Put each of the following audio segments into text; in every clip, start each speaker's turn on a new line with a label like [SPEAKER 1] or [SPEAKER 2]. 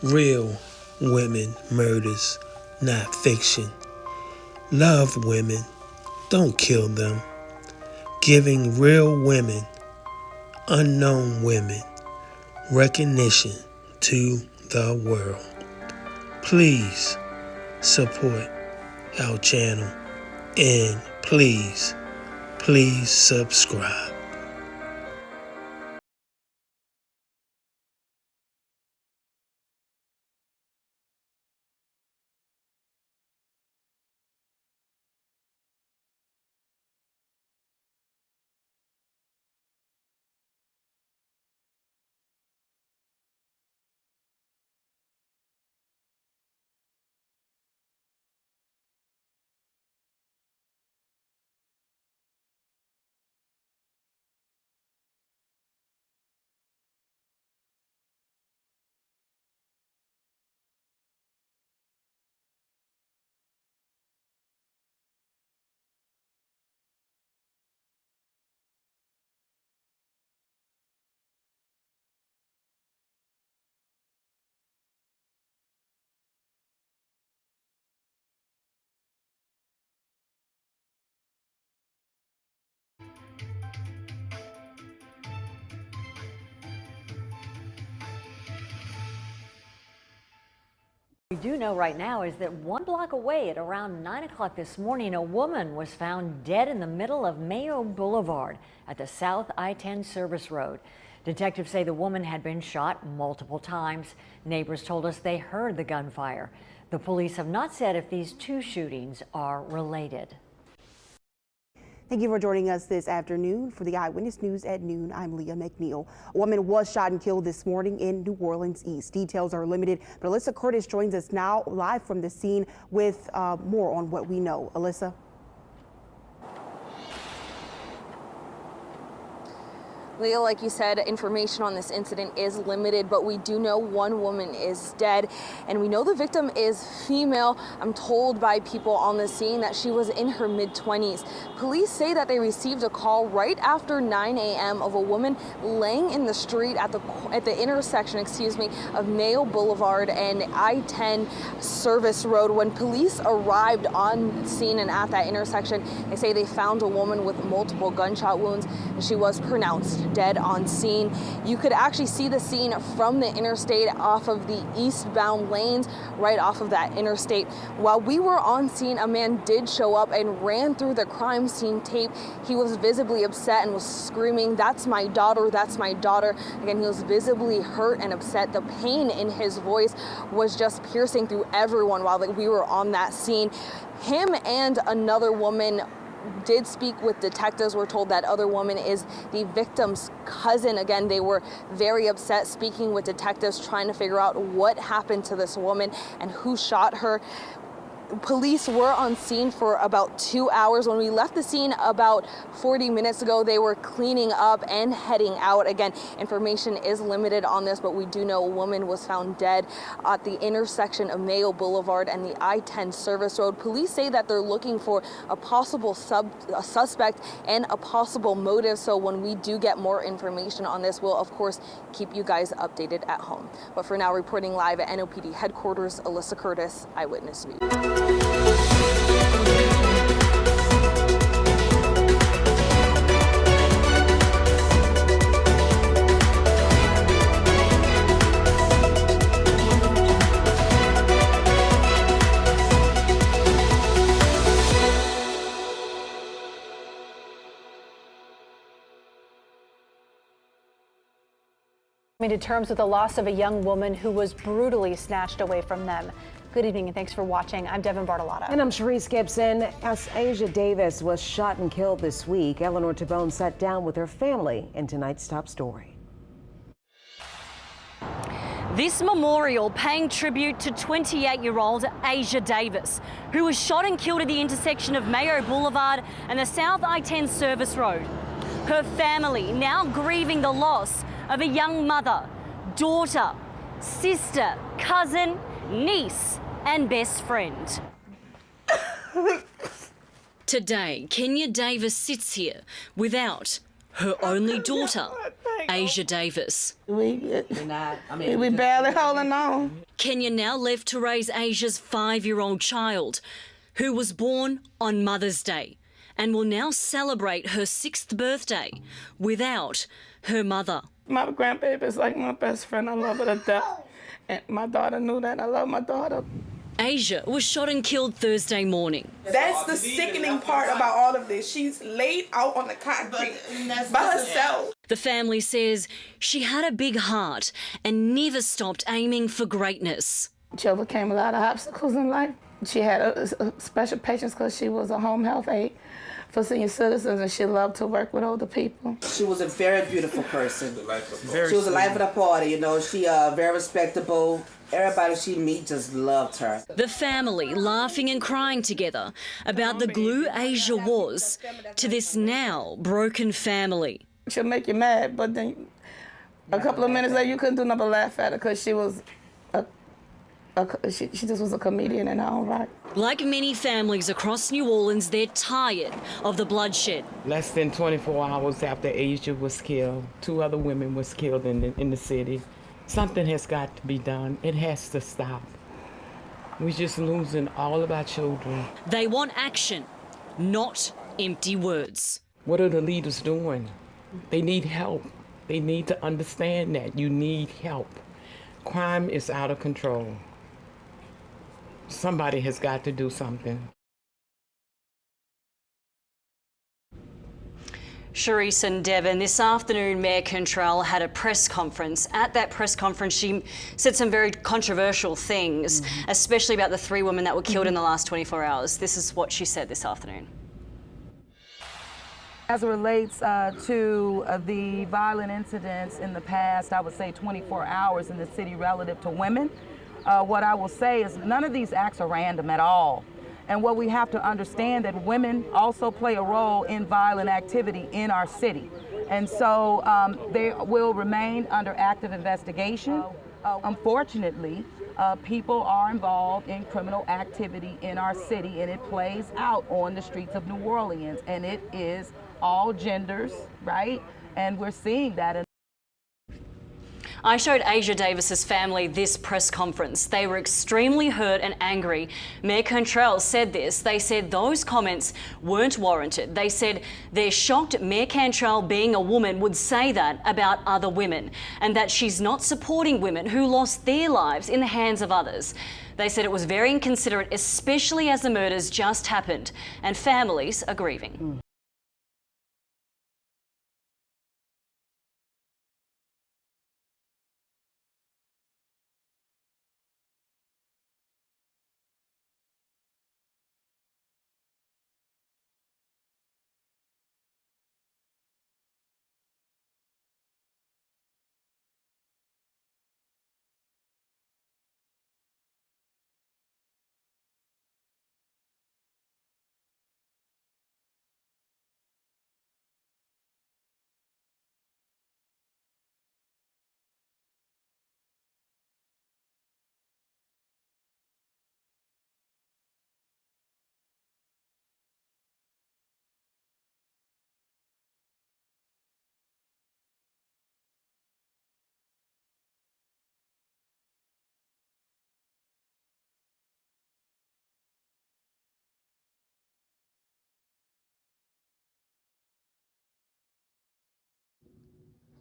[SPEAKER 1] Real women murders, not fiction. Love women, don't kill them. Giving real women, unknown women, recognition to the world. Please support our channel and please subscribe.
[SPEAKER 2] We do know right now is that 1 block away at around 9 o'clock this morning, a woman was found dead in the middle of Mayo Boulevard at the South I-10 service road. Detectives say the woman had been shot multiple times. Neighbors told us they heard the gunfire. The police have not said if these two shootings are related.
[SPEAKER 3] Thank you for joining us this afternoon. For the Eyewitness News at noon, I'm Leah McNeil. A woman was shot and killed this morning in New Orleans East. Details are limited, but Alyssa Curtis joins us now live from the scene with more on what we know. Alyssa.
[SPEAKER 4] Leah, like you said, information on this incident is limited, but we do know one woman is dead, and we know the victim is female. I'm told by people on the scene that she was in her mid-20s. Police say that they received a call right after 9 a.m. of a woman laying in the street at the intersection, of Mayo Boulevard and I-10 service road. When police arrived on scene and at that intersection, they say they found a woman with multiple gunshot wounds, and she was pronounced dead on scene. You could actually see the scene from the interstate off of the eastbound lanes, right off of that interstate. While we were on scene, a man did show up and ran through the crime scene tape. He was visibly upset and was screaming, "That's my daughter, that's my daughter." Again, he was visibly hurt and upset. The pain in his voice was just piercing through everyone while we were on that scene. Him and another woman did speak with detectives. We're told that other woman is the victim's cousin. Again, they were very upset, speaking with detectives, trying to figure out what happened to this woman and who shot her. Police were on scene for about 2 hours. When we left the scene about 40 minutes ago, they were cleaning up and heading out. Again, information is limited on this, but we do know a woman was found dead at the intersection of Mayo Boulevard and the I-10 service road. Police say that they're looking for a possible suspect and a possible motive. So when we do get more information on this, we'll of course keep you guys updated at home. But for now, reporting live at NOPD headquarters, Alyssa Curtis, Eyewitness News.
[SPEAKER 5] Coming to terms with the loss of a young woman who was brutally snatched away from them. Good evening and thanks for watching. I'm Devin Bartolotta.
[SPEAKER 6] And I'm Sharice Gibson. As Asia Davis was shot and killed this week, Eleanor Tabone sat down with her family in tonight's top story.
[SPEAKER 2] This memorial paying tribute to 28-year-old Asia Davis, who was shot and killed at the intersection of Mayo Boulevard and the South I-10 service road. Her family now grieving the loss of a young mother, daughter, sister, cousin, niece and best friend.
[SPEAKER 7] Today, Kenya Davis sits here without her only daughter Asia Davis.
[SPEAKER 8] We barely holding on.
[SPEAKER 7] Kenya now left to raise Asia's 5-year-old child, who was born on Mother's Day and will now celebrate her 6th birthday without her mother.
[SPEAKER 8] My grandbaby is like my best friend. I love her to death. And my daughter knew that. I love my daughter.
[SPEAKER 7] Asia was shot and killed Thursday morning.
[SPEAKER 8] That's the sickening part about all of this. She's laid out on the concrete by herself.
[SPEAKER 7] The family says she had a big heart and never stopped aiming for greatness.
[SPEAKER 8] She overcame a lot of obstacles in life. She had a special patience because she was a home health aide for senior citizens, and she loved to work with older people.
[SPEAKER 9] She was a very beautiful person. She was the life of the party, you know. She very respectable. Everybody she meet just loved her.
[SPEAKER 7] The family laughing and crying together about the glue Asia was to this now broken family.
[SPEAKER 8] She'll make you mad, but then a couple of minutes later you couldn't do nothing but laugh at her because she was she just was a comedian in her own right.
[SPEAKER 7] Like many families across New Orleans, they're tired of the bloodshed.
[SPEAKER 10] Less than 24 hours after Asia was killed, 2 other women was killed in the city. Something has got to be done. It has to stop. We're just losing all of our children.
[SPEAKER 7] They want action, not empty words.
[SPEAKER 10] What are the leaders doing? They need help. They need to understand that you need help. Crime is out of control. Somebody has got to do something.
[SPEAKER 7] Charisse and Devon, this afternoon Mayor Cantrell had a press conference. At that press conference, she said some very controversial things, especially about the 3 women that were killed in the last 24 hours. This is what she said this afternoon.
[SPEAKER 11] As it relates to the violent incidents in the past, I would say 24 hours in the city relative to women, what I will say is none of these acts are random at all. And what we have to understand that women also play a role in violent activity in our city. And so they will remain under active investigation. Unfortunately, people are involved in criminal activity in our city, and it plays out on the streets of New Orleans, and it is all genders, right? And we're seeing that.
[SPEAKER 7] I showed Asia Davis's family this press conference. They were extremely hurt and angry. Mayor Cantrell said this. They said those comments weren't warranted. They said they're shocked Mayor Cantrell, being a woman, would say that about other women, and that she's not supporting women who lost their lives in the hands of others. They said it was very inconsiderate, especially as the murders just happened, and families are grieving.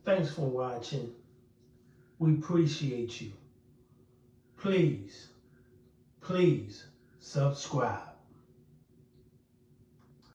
[SPEAKER 1] Thanks for watching. We appreciate you. Please subscribe.